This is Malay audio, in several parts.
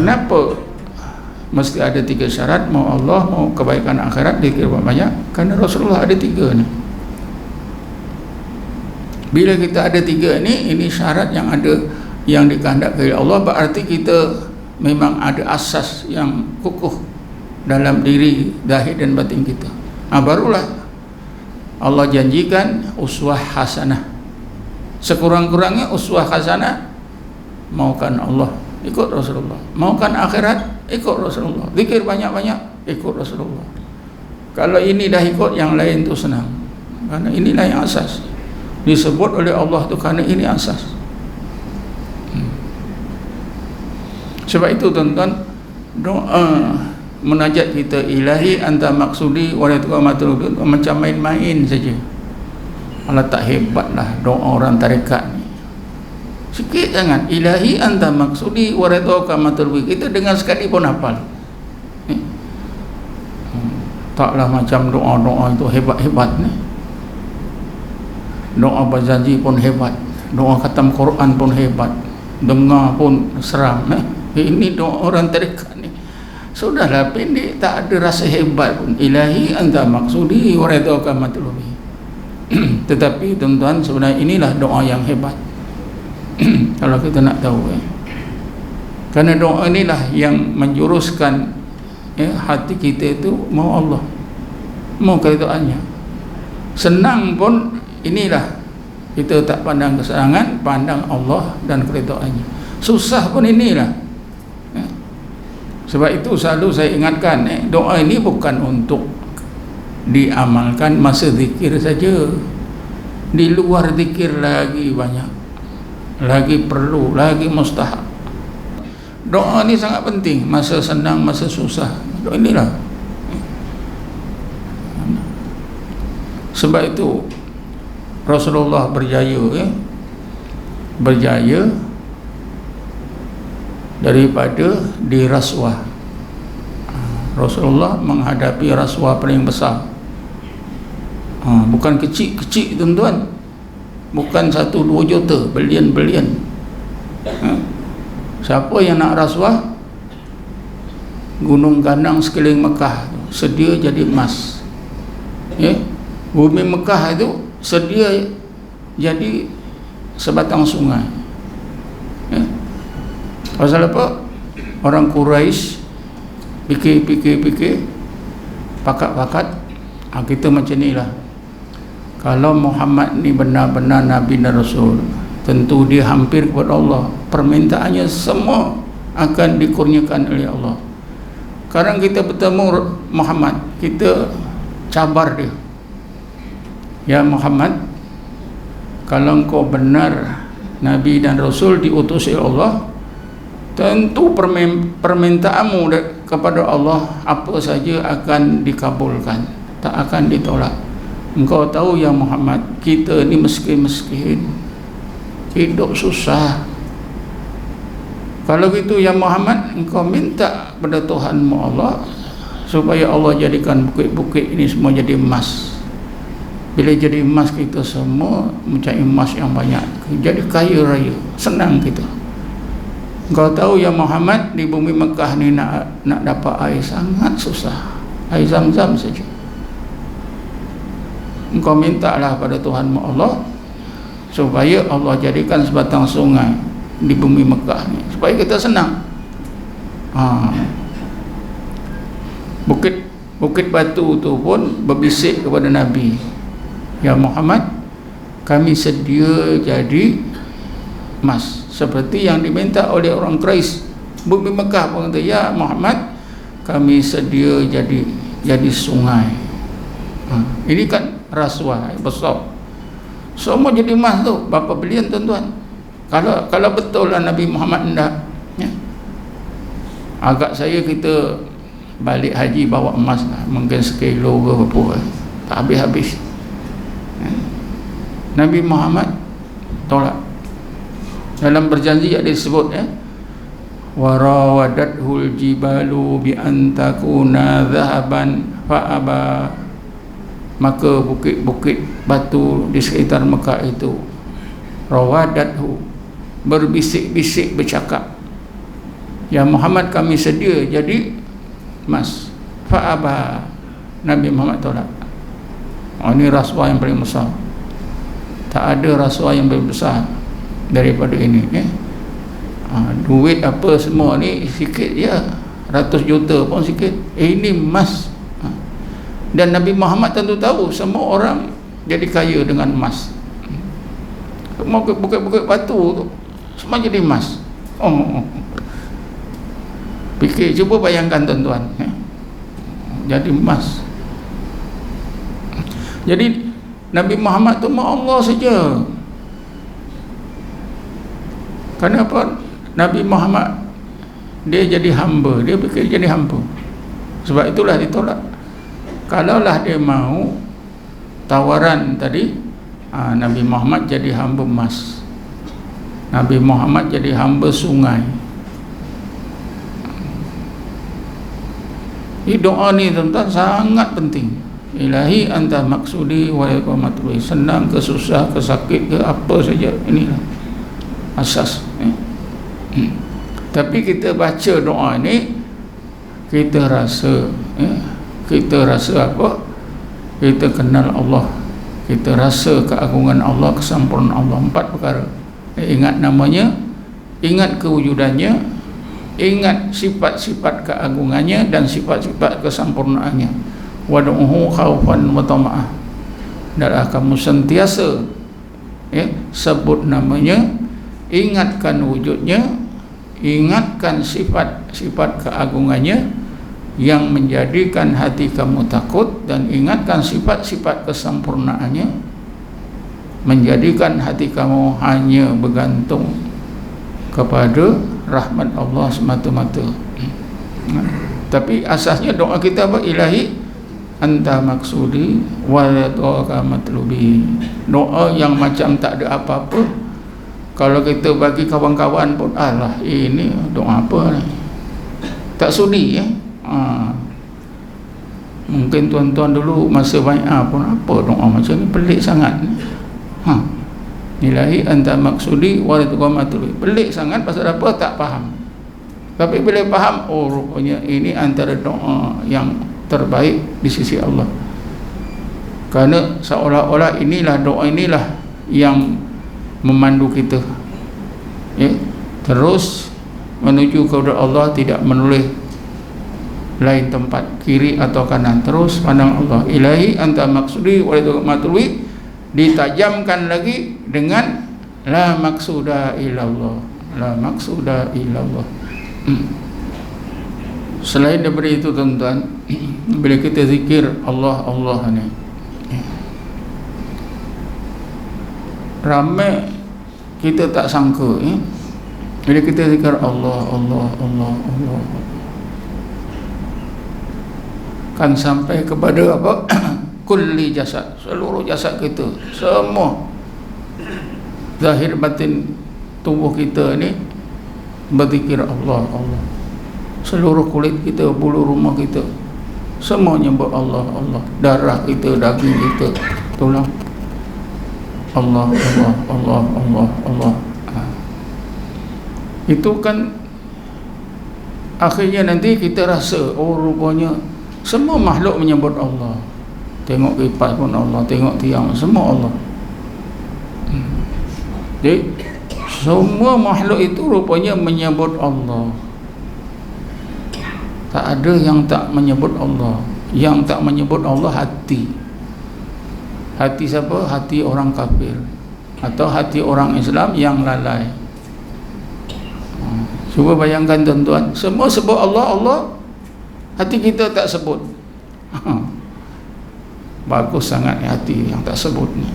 Kenapa mesti ada 3 syarat? Mau Allah, mau kebaikan akhirat, zikir banyak. Karena Rasulullah ada 3 ni. Bila kita ada 3 ini syarat yang ada, yang dikehendaki oleh Allah, berarti kita memang ada asas yang kukuh dalam diri zahir dan batin kita. Barulah Allah janjikan uswah hasanah. Sekurang-kurangnya uswah hasanah, maukan Allah, ikut Rasulullah. Maukan akhirat, ikut Rasulullah. Zikir banyak-banyak, ikut Rasulullah. Kalau ini dah ikut, yang lain tu senang. Karena inilah yang asas. Disebut oleh Allah tu kerana ini asas. Sebab itu tuan-tuan, doa munajat kita, ilahi anta maksudi wa la tuqamatul, macam main-main saja. Allah tak hebatlah doa orang tarekat ni. Sikit sangat, ilahi anta maksudi wa la tuqamatul, kita dengar sekali pun hafal. Taklah macam doa-doa itu hebat-hebat ni. Doa berjanji pun hebat, doa khatam Quran pun hebat, dengar pun seram. Ini doa orang tarekat ni sudahlah pendek, tak ada rasa hebat pun. Ilahi anta maksudi wa ridhaka matlubi. Tetapi tuan-tuan, sebenarnya inilah doa yang hebat. Kalau kita nak tahu, kerana doa inilah yang menjuruskan hati kita itu mau Allah, mau keridhaannya. Senang pun inilah, kita tak pandang kesenangan, pandang Allah dan keridhaannya. Susah pun inilah. Sebab itu selalu saya ingatkan, doa ini bukan untuk diamalkan masa zikir saja. Di luar zikir lagi banyak, lagi perlu, lagi mustahab. Doa ini sangat penting, masa senang, masa susah. Doa inilah. Sebab itu Rasulullah berjaya daripada diraswah. Rasulullah menghadapi rasuah paling besar. Bukan kecil-kecil tuan-tuan, bukan 1-2 juta, bilion-bilion. Siapa yang nak rasuah? Gunung gandang sekeliling Mekah sedia jadi emas. Bumi Mekah itu sedia jadi sebatang sungai. Pasal apa? Orang Quraisy fikir, pakat-pakat, kita macam ni lah. Kalau Muhammad ni benar-benar Nabi dan Rasul, tentu dia hampir kepada Allah, permintaannya semua akan dikurniakan oleh Allah. Sekarang kita bertemu Muhammad, kita cabar dia. Ya Muhammad, kalau engkau benar Nabi dan Rasul diutus oleh Allah, tentu permintaanmu kepada Allah apa saja akan dikabulkan, tak akan ditolak. Engkau tahu ya Muhammad, kita ni miskin-miskin, hidup susah. Kalau gitu ya Muhammad, engkau minta pada Tuhanmu Allah supaya Allah jadikan bukit-bukit ini semua jadi emas. Bila jadi emas, kita semua mencari emas yang banyak, jadi kaya raya, senang kita. Engkau tahu ya Muhammad, di bumi Mekah ni nak dapat air sangat susah, air Zam-Zam saja. Engkau mintalah pada Tuhanmu Allah supaya Allah jadikan sebatang sungai di bumi Mekah ni, supaya kita senang. Bukit batu tu pun berbisik kepada Nabi, ya Muhammad, kami sedia jadi emas seperti yang diminta oleh orang Quraisy. Bumi Mekah pun kata, ya Muhammad, kami sedia jadi sungai. Ini kan rasuah besar. Semua jadi emas tu, berapa bilion tuan-tuan. Kalau betul lah Nabi Muhammad hendak, agak saya kita balik haji bawa emas lah, mungkin sekilo ke apa, tak habis-habis. Nabi Muhammad tolak. Dalam berjanji ada disebut, warawadathu jibalu bi antakuna dhahaban fa'aba. Maka bukit-bukit batu di sekitar Mekah itu, rawadathu, berbisik-bisik, bercakap, Ya Muhammad, kami sedia jadi emas. Fa'aba, Nabi Muhammad tolak. Ini rasuah yang paling besar. Tak ada rasuah yang lebih besar daripada ini. Duit apa semua ni sikit je, 100 juta pun sikit. Ini emas. Dan Nabi Muhammad tentu tahu semua orang jadi kaya dengan emas. Semua bukit-bukit batu tu semua jadi emas. Fikir, cuba bayangkan tuan-tuan, jadi emas. Jadi Nabi Muhammad tu Allah saja. Kenapa Nabi Muhammad dia jadi hamba? Dia fikir jadi hamba. Sebab itulah ditolak. Kalaulah dia mau tawaran tadi, Nabi Muhammad jadi hamba emas, Nabi Muhammad jadi hamba sungai. Ini doa ni tuan-tuan sangat penting. Ilahi anta maksudi wa iqamatullah. Senang ke susah ke sakit ke apa saja, inilah asas. Tapi kita baca doa ni, kita rasa apa? Kita kenal Allah, kita rasa keagungan Allah, kesempurnaan Allah. 4 perkara. Ingat namanya, ingat kewujudannya, ingat sifat-sifat keagungannya dan sifat-sifat kesempurnaannya. Wad'uhu khaufan wa tama'ah. Adalah kamu sentiasa sebut namanya, ingatkan wujudnya, ingatkan sifat-sifat keagungannya yang menjadikan hati kamu takut, dan ingatkan sifat-sifat kesempurnaannya menjadikan hati kamu hanya bergantung kepada rahmat Allah semata-mata. Tapi asasnya doa kita apa? Ilahi anta maksudi wa ridhaka matlubi. Doa yang macam tak ada apa-apa. Kalau kita bagi kawan-kawan pun, alah ini doa apa ni, tak sudi mungkin tuan-tuan dulu masa bai'ah pun, apa doa macam ni, pelik sangat. Ilahi anta maksudi wa ridhaka matlubi, pelik sangat. Pasal apa? Tak faham. Tapi bila faham, rupanya ini antara doa yang terbaik di sisi Allah. Kerana seolah-olah inilah doa inilah yang memandu kita terus menuju kepada Allah, tidak menoleh lain tempat, kiri atau kanan, terus pandang Allah. Ilahi anta maksudi wa ridhaka matlubi, ditajamkan lagi dengan la maksuda illallah, la maksuda illallah. Selain daripada itu tuan-tuan, bila kita zikir Allah ni, ramai kita tak sangka bila kita zikir Allah kan sampai kepada apa? Kulli jasad, seluruh jasad kita, semua zahir batin tubuh kita ni berzikir Allah. Seluruh kulit kita, bulu rumah kita, semua nyebut Allah. Darah kita, daging kita, tulang, Allah. Itu kan akhirnya nanti kita rasa, rupanya semua makhluk menyebut Allah. Tengok kipas pun Allah, tengok tiang, semua Allah. Jadi semua makhluk itu rupanya menyebut Allah. Tak ada yang tak menyebut Allah. Yang tak menyebut Allah hati. Hati siapa? Hati orang kafir atau hati orang Islam yang lalai. Cuba bayangkan tuan-tuan, semua sebut Allah, hati kita tak sebut. Bagus sangat hati yang tak sebut ni.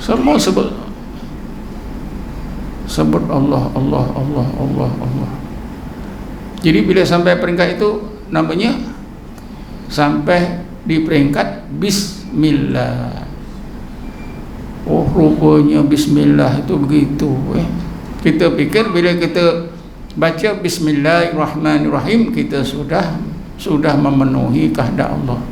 Semua sebut Allah. Jadi bila sampai peringkat itu, namanya sampai di peringkat Bismillah. Rupanya Bismillah itu begitu. Kita fikir bila kita baca Bismillahirrahmanirrahim, kita sudah memenuhi kehendak Allah.